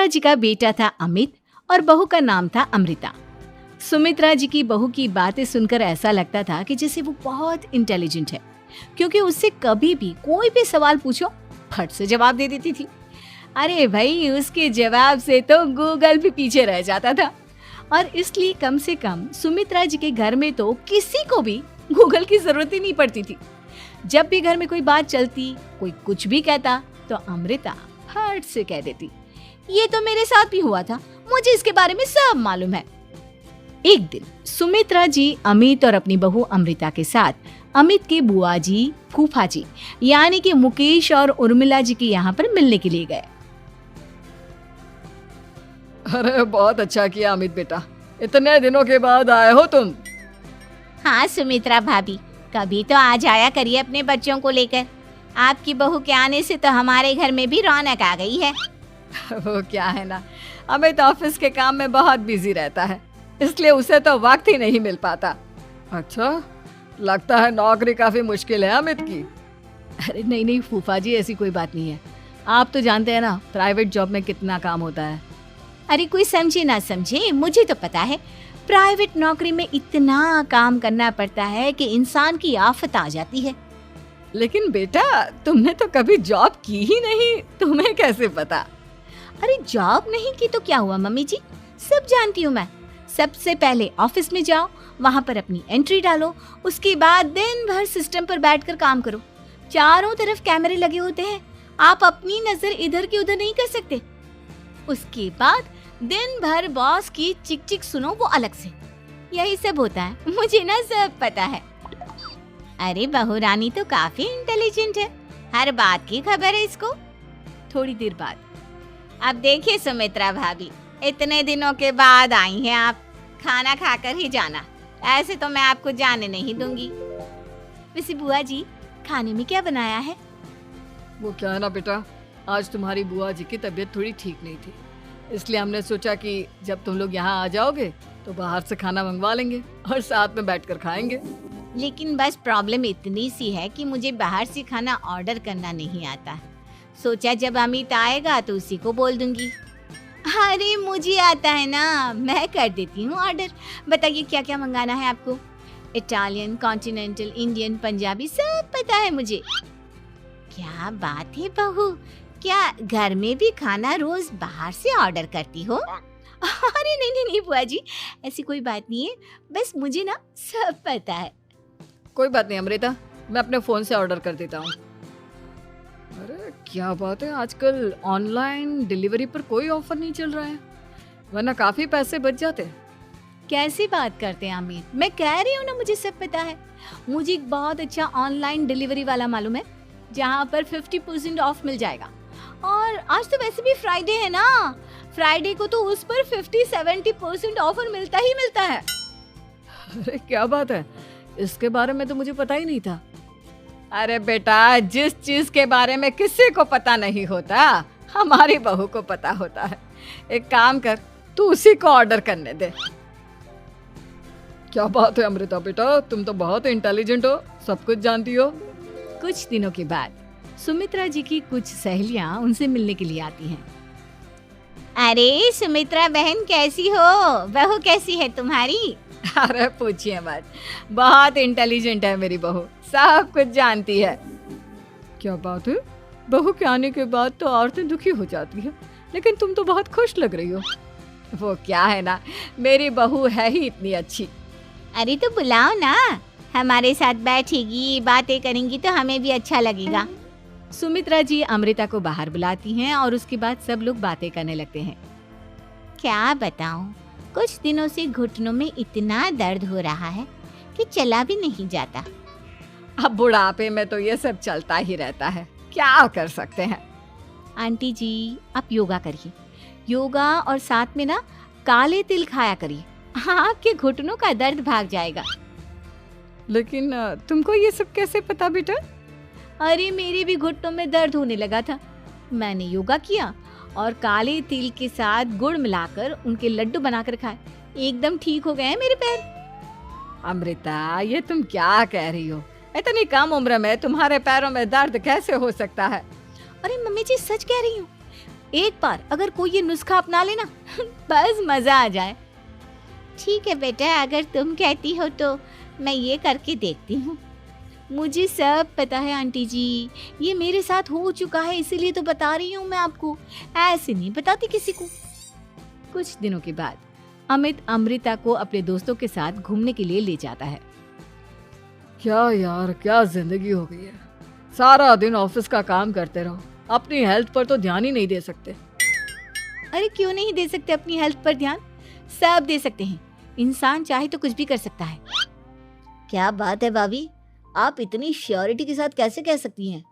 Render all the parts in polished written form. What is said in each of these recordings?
सुमित्रा जी का बेटा था अमित और बहू का नाम था अमृता। सुमित्रा जी की बहू की बातें सुनकर ऐसा लगता था कि जैसे वो बहुत इंटेलिजेंट है, क्योंकि उससे कभी भी कोई भी सवाल पूछो फट से जवाब दे देती थी। अरे भाई, उसके जवाब से तो गूगल भी पीछे रह जाता था। और इसलिए कम से कम सुमित्रा जी के घर में तो किसी को भी गूगल की जरूरत ही नहीं पड़ती थी। जब भी घर में कोई बात चलती, कोई कुछ भी कहता, तो अमृता फट से कह देती, ये तो मेरे साथ भी हुआ था, मुझे इसके बारे में सब मालूम है। एक दिन सुमित्रा जी अमित और अपनी बहू अमृता के साथ अमित के बुआ जी, फूफा जी यानी कि मुकेश और उर्मिला जी के यहाँ पर मिलने के लिए गए। अरे बहुत अच्छा किया अमित बेटा, इतने दिनों के बाद आए हो तुम। हाँ सुमित्रा भाभी, कभी तो आ जाया करिए अपने बच्चों को लेकर। आपकी बहू के आने से तो हमारे घर में भी रौनक आ गई है। वो क्या है ना, अमित ऑफिस के काम में बहुत बिजी रहता है, इसलिए उसे तो वक्त ही नहीं मिल पाता। अच्छा, लगता है नौकरी काफी मुश्किल है अमित की। अरे नहीं फूफा जी, ऐसी कोई बात नहीं है। आप तो जानते हैं ना प्राइवेट जॉब में कितना काम होता है। अरे कोई समझे ना समझे, मुझे तो पता है प्राइवेट नौकरी में इतना काम करना पड़ता है कि इंसान की आफत आ जाती है। लेकिन बेटा, तुमने तो कभी जॉब की ही नहीं, तुम्हें कैसे पता? अरे जॉब नहीं की तो क्या हुआ मम्मी जी, सब जानती हूँ मैं। सबसे पहले ऑफिस में जाओ, वहाँ पर अपनी एंट्री डालो, उसके बाद दिन भर सिस्टम पर बैठकर काम करो। चारों तरफ कैमरे लगे होते हैं, आप अपनी नजर इधर की उधर नहीं कर सकते। उसके बाद दिन भर बॉस की चिक चिक सुनो, वो अलग से। यही सब होता है, मुझे ना सब पता है। अरे बहू रानी तो काफी इंटेलिजेंट है, हर बात की खबर है इसको। थोड़ी देर बाद, अब देखिए सुमित्रा भाभी, इतने दिनों के बाद आई हैं आप, खाना खाकर ही जाना, ऐसे तो मैं आपको जाने नहीं दूंगी। वैसे बुआ जी, खाने में क्या बनाया है? वो क्या है ना बेटा, आज तुम्हारी बुआ जी की तबीयत थोड़ी ठीक नहीं थी, इसलिए हमने सोचा कि जब तुम लोग यहाँ आ जाओगे तो बाहर से खाना मंगवा लेंगे और साथ में बैठकर खाएंगे। लेकिन बस प्रॉब्लम इतनी सी है कि मुझे बाहर से खाना ऑर्डर करना नहीं आता। सोचा जब अमित आएगा तो उसी को बोल दूंगी। अरे मुझे आता है ना, मैं कर देती हूँ ऑर्डर। बताइए क्या क्या मंगाना है आपको? इटालियन, कॉन्टिनेंटल, इंडियन, पंजाबी, सब पता है मुझे। क्या बात है बहू, क्या घर में भी खाना रोज बाहर से ऑर्डर करती हो? अरे नहीं बुआ जी, ऐसी कोई बात नहीं है, बस मुझे ना सब पता है। कोई बात नहीं अमृता, मैं अपने फोन से ऑर्डर कर देता हूँ। अरे क्या बात है, आजकल ऑनलाइन डिलीवरी पर कोई ऑफर नहीं चल रहा है, वरना काफी पैसे बच जाते। कैसी बात करते हैं अमित, मैं कह रही हूँ ना मुझे सब पता है। मुझे एक बहुत अच्छा ऑनलाइन डिलीवरी वाला मालूम है, जहाँ पर 50% ऑफ मिल जाएगा। और आज तो वैसे भी फ्राइडे है ना, फ्राइडे को तो उस पर 50-70% ऑफर मिलता ही मिलता है। अरे क्या बात है, इसके बारे में तो मुझे पता ही नहीं था। अरे बेटा, जिस चीज के बारे में किसी को पता नहीं होता, हमारी बहू को पता होता है। एक काम कर, तू उसी को ऑर्डर करने दे। क्या बात है अमृता बेटा, तुम तो बहुत इंटेलिजेंट हो, सब कुछ जानती हो। कुछ दिनों के बाद सुमित्रा जी की कुछ सहेलियां उनसे मिलने के लिए आती हैं। अरे सुमित्रा बहन कैसी हो, बहू कैसी है तुम्हारी? अरे पूछिए मत, बहुत इंटेलिजेंट है मेरी बहू, सब कुछ जानती है। क्या बात है, बहू के आने के बाद तो औरतें दुखी हो जाती है, लेकिन तुम तो बहुत खुश लग रही हो। वो क्या है ना, मेरी बहू है ही इतनी अच्छी। अरे तो बुलाओ ना, हमारे साथ बैठेगी, बातें करेंगी तो हमें भी अच्छा लगेगा। सुमित्रा जी अमृता को बाहर बुलाती हैं और उसके बाद सब लोग बातें करने लगते हैं। क्या बताऊं, कुछ दिनों से घुटनों में इतना दर्द हो रहा है कि चला भी नहीं जाता। अब बुढ़ापे में तो ये सब चलता ही रहता है, क्या कर सकते हैं। आंटी जी, आप योगा करिए, योगा और साथ में ना काले तिल खाया करिए, आपके घुटनों का दर्द भाग जाएगा। लेकिन तुमको ये सब कैसे पता बेटा? अरे मेरे भी घुटनों में दर्द होने लगा था, मैंने योगा किया और काले तिल के साथ गुड़ मिलाकर उनके लड्डू बनाकर खाए, एकदम ठीक हो गए हैं मेरे पैर। अमृता, ये तुम क्या कह रही हो? इतनी कम उम्र में तुम्हारे पैरों में दर्द कैसे हो सकता है? अरे मम्मी जी, सच कह रही हूँ, एक बार अगर कोई ये नुस्खा अपना लेना बस मजा आ जाए। ठीक है बेटा, अगर तुम कहती हो तो मैं ये करके देखती हूँ। मुझे सब पता है आंटी जी, ये मेरे साथ हो चुका है, इसीलिए तो बता रही हूँ मैं आपको, ऐसे नहीं बताती किसी को। कुछ दिनों के बाद अमित अमृता को अपने दोस्तों के साथ घूमने के लिए ले जाता है। क्या यार, क्या जिंदगी हो गई है। सारा दिन ऑफिस का काम करते रहो, अपनी हेल्थ पर तो ध्यान ही नहीं दे सकते। अरे क्यों नहीं दे सकते अपनी हेल्थ पर ध्यान? सब दे सकते हैं, इंसान चाहे तो कुछ भी कर सकता है। क्या बात है भाभी, आप इतनी श्योरिटी के साथ कैसे कह सकती हैं?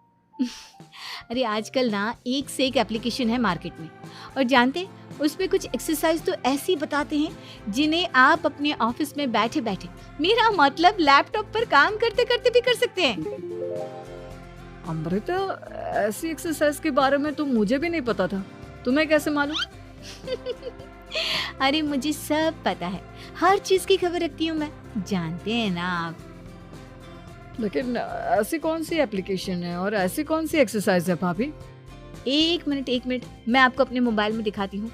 अरे आजकल ना एक से एक एप्लीकेशन है मार्केट में, और जानते उसमें कुछ एक्सरसाइज तो ऐसी बताते हैं जिन्हें आप अपने ऑफिस में बैठे बैठे, मेरा मतलब लैपटॉप पर काम करते करते भी कर सकते हैं। अमृता, ऐसी एक्सरसाइज के बारे में तो मुझे भी नहीं पता था, तुम्हें कैसे मालूम? अरे मुझे सब पता है, हर चीज की खबर रखती हूँ मैं, जानते हैं ना आप। लेकिन ऐसी कौन सी एप्लीकेशन है और ऐसी कौन सी एक्सरसाइज है भाभी? एक मिनट, मैं आपको अपने मोबाइल में दिखाती हूँ।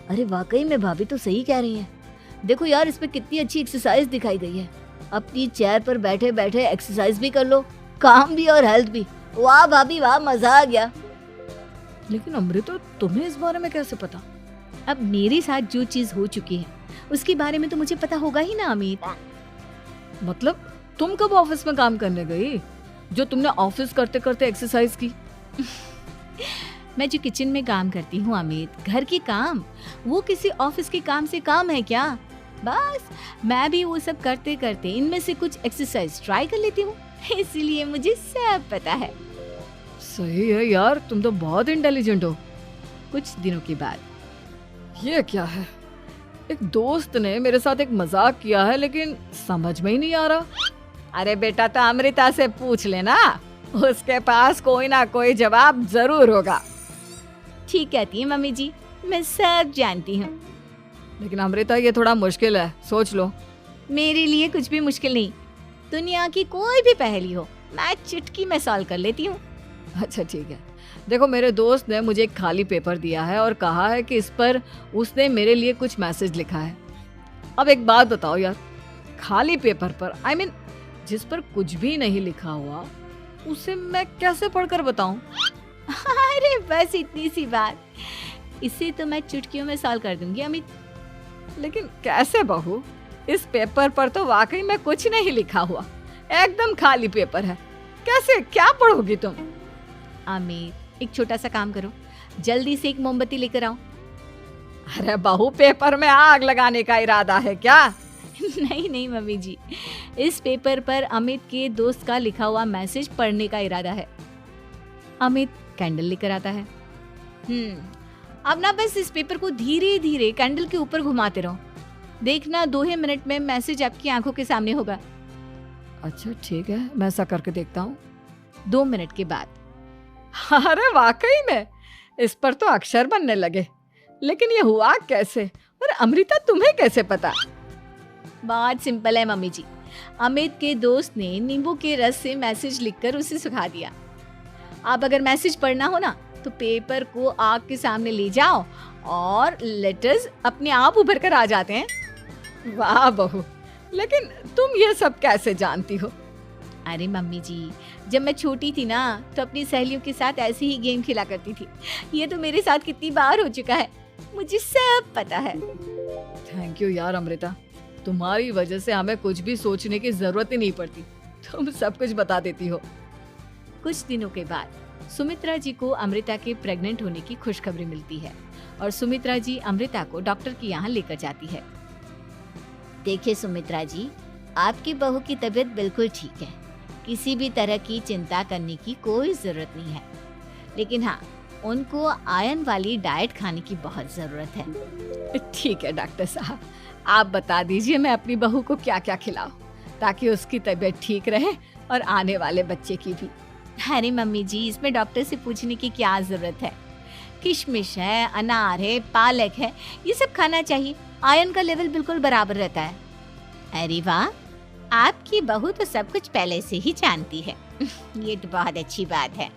अरे वाकई में भाभी तो सही कह रही हैं। देखो यार, इस पे कितनी अच्छी एक्सरसाइज दिखाई गई है। अपनी चेयर पर बैठे बैठे एक्सरसाइज भी कर लो, काम भी और हेल्थ भी। वाह भाभी वाह, मजा आ गया। लेकिन अमृता, तुम्हें इस बारे में कैसे पता? अब मेरे साथ जो चीज हो चुकी है उसके बारे में तो मुझे पता होगा ही ना अमित। मतलब तुम कब ऑफिस में काम करने गई जो तुमने ऑफिस करते करते एक्सरसाइज की? मैं जो किचन में काम करती हूँ अमित, घर के काम, वो किसी ऑफिस के काम से काम है क्या? बस मैं भी वो सब करते करते इनमें से कुछ एक्सरसाइज ट्राई कर लेती हूँ, इसीलिए मुझे सब पता है। सही है यार, तुम तो बहुत इंटेलिजेंट हो। कुछ दिनों के बाद, ये क्या है? एक दोस्त ने मेरे साथ एक मजाक किया है, लेकिन समझ में ही नहीं आ रहा। अरे बेटा, तो अमृता से पूछ लेना, उसके पास कोई ना कोई जवाब जरूर होगा। ठीक कहती है मम्मी जी, मैं सब जानती हूँ। लेकिन अमृता, ये थोड़ा मुश्किल है, सोच लो। मेरे लिए कुछ भी मुश्किल नहीं, दुनिया की कोई भी पहेली हो मैं चुटकी में सॉल्व कर लेती हूँ। अच्छा ठीक है, देखो मेरे दोस्त ने मुझे एक खाली पेपर दिया है और कहा है कि इस पर उसने मेरे लिए कुछ मैसेज लिखा है। अब एक बात बताओ यार, खाली पेपर पर, I mean, जिस पर कुछ भी नहीं लिखा हुआ, उसे मैं कैसे पढ़कर बताऊं? अरे बस इतनी सी बात, इसे तो मैं चुटकियों में सॉल्व कर दूंगी अमित। लेकिन कैसे बहू? इस पेपर पर तो वाकई में कुछ नहीं लिखा हुआ, एकदम खाली पेपर है, कैसे, क्या पढ़ोगी तुम? अमित, एक छोटा सा काम करो, जल्दी से एक मोमबत्ती लेकर आओ। अरे बहू, पेपर में आग लगाने का इरादा है क्या? नहीं मम्मी जी, इस पेपर पर अमित के दोस्त का लिखा हुआ मैसेज पढ़ने का इरादा है। अमित कैंडल लेकर आता है। अब ना बस इस पेपर को धीरे धीरे कैंडल के ऊपर घुमाते रहो, देखना 2 ही मिनट में मैसेज आपकी आंखों के सामने होगा। अच्छा ठीक है, मैं ऐसा करके देखता हूँ। 2 मिनट के बाद, अरे वाकई में इस पर तो अक्षर बनने लगे, लेकिन ये हुआ कैसे? और अमृता, तुम्हें कैसे पता? बहुत सिंपल है मम्मी जी, अमित के दोस्त ने नींबू के रस से मैसेज लिखकर उसे सुखा दिया। अब अगर मैसेज पढ़ना हो ना, तो पेपर को आग के सामने ले जाओ और लेटर्स अपने आप उभर कर आ जाते हैं। वाह बहू, लेकिन तुम ये सब कैसे जानती हो? अरे मम्मी जी, जब मैं छोटी थी ना, तो अपनी सहेलियों के साथ ऐसे ही गेम खेला करती थी। ये तो मेरे साथ कितनी बार हो चुका है, मुझे सब पता है। थैंक यू यार अमृता, तुम्हारी वजह से हमें कुछ भी सोचने की जरूरत ही नहीं पड़ती, तुम सब कुछ बता देती हो। कुछ दिनों के बाद सुमित्रा जी को अमृता के प्रेग्नेंट होने की खुशखबरी मिलती है और सुमित्रा जी अमृता को डॉक्टर के यहाँ लेकर जाती है। देखिए सुमित्रा जी, आपकी बहू की तबीयत बिल्कुल ठीक है, किसी भी तरह की चिंता करने की कोई जरूरत नहीं है। लेकिन हाँ, उनको आयरन वाली डाइट खाने की बहुत जरूरत है। ठीक है डॉक्टर साहब, आप बता दीजिए मैं अपनी बहू को क्या क्या खिलाऊं ताकि उसकी तबीयत ठीक रहे और आने वाले बच्चे की भी। अरे मम्मी जी, इसमें डॉक्टर से पूछने की क्या जरूरत है? किशमिश है, अनार है, पालक है, ये सब खाना चाहिए, आयरन का लेवल बिल्कुल बराबर रहता है। अरे वाह, आपकी बहू तो सब कुछ पहले से ही जानती है। ये तो बहुत अच्छी बात है।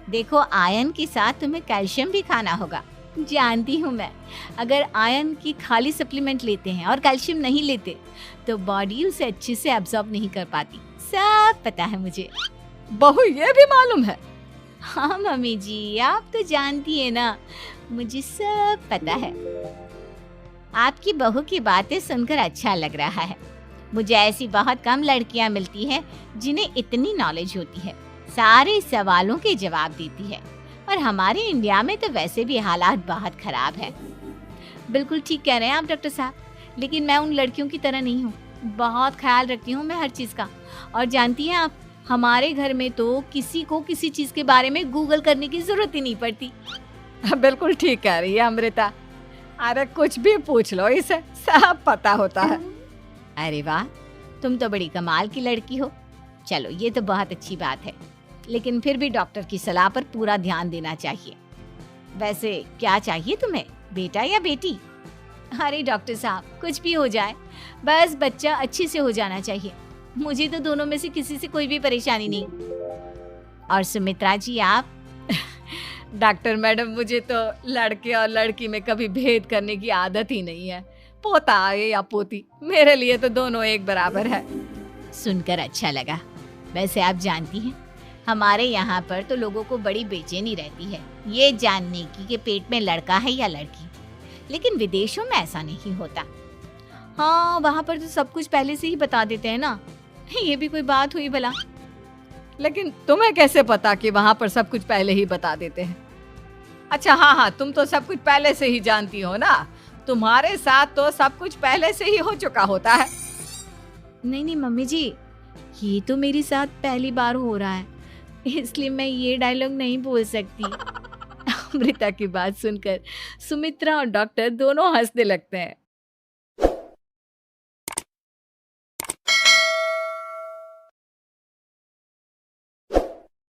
देखो, आयरन के साथ तुम्हें कैल्शियम भी खाना होगा। जानती हूँ मैं, अगर आयरन की खाली सप्लीमेंट लेते हैं और कैल्शियम नहीं लेते तो बॉडी उसे अच्छे से एब्जॉर्ब नहीं कर पाती। सब पता है मुझे। बहू ये भी मालूम है? हाँ मम्मी जी, आप तो जानती है ना, मुझे सब पता है। आपकी बहू की बातें सुनकर अच्छा लग रहा है। मुझे ऐसी बहुत कम लड़कियां मिलती हैं जिन्हें इतनी नॉलेज होती है, सारे सवालों के जवाब देती है। और हमारे इंडिया में तो वैसे भी हालात बहुत खराब है। बिल्कुल ठीक कह रहे हैं आप डॉक्टर साहब, लेकिन मैं उन लड़कियों की तरह नहीं हूँ। बहुत ख्याल रखती हूँ मैं हर चीज़ का। और जानती हैं आप, हमारे घर में तो किसी को किसी चीज़ के बारे में गूगल करने की ज़रूरत ही नहीं पड़ती। बिल्कुल ठीक कह रही है अमृता। अरे कुछ भी पूछ लो, इसे सब पता होता है। अरे वाह, तुम तो बड़ी कमाल की लड़की हो। चलो, ये तो बहुत अच्छी बात है, लेकिन फिर भी डॉक्टर की सलाह पर पूरा ध्यान देना चाहिए। वैसे क्या चाहिए तुम्हें, बेटा या बेटी? अरे डॉक्टर साहब, कुछ भी हो जाए, बस बच्चा अच्छे से हो जाना चाहिए। मुझे तो दोनों में से किसी से कोई भी परेशानी नहीं। और सुमित्रा जी, आप? डॉक्टर मैडम, मुझे तो लड़के और लड़की में कभी भेद करने की आदत ही नहीं है। पोता आए या पोती, मेरे लिए तो दोनों एक बराबर है। सुनकर अच्छा लगा। वैसे आप जानती हैं, हमारे यहाँ पर तो लोगों को बड़ी बेचैनी रहती है ये जानने की कि पेट में लड़का है या लड़की, लेकिन विदेशों में ऐसा नहीं होता। हाँ, वहाँ पर तो सब कुछ पहले से ही बता देते हैं ना। ये भी कोई बात हुई भला? लेकिन तुम्हें कैसे पता कि वहाँ पर सब कुछ पहले ही बता देते हैं? अच्छा हाँ, तुम तो सब कुछ पहले से ही जानती हो ना। तुम्हारे साथ तो सब कुछ पहले से ही हो चुका होता है। नहीं मम्मी जी, ये तो मेरे साथ पहली बार हो रहा है, इसलिए मैं ये डायलॉग नहीं बोल सकती। अमृता की बात सुनकर सुमित्रा और डॉक्टर दोनों हंसने लगते हैं।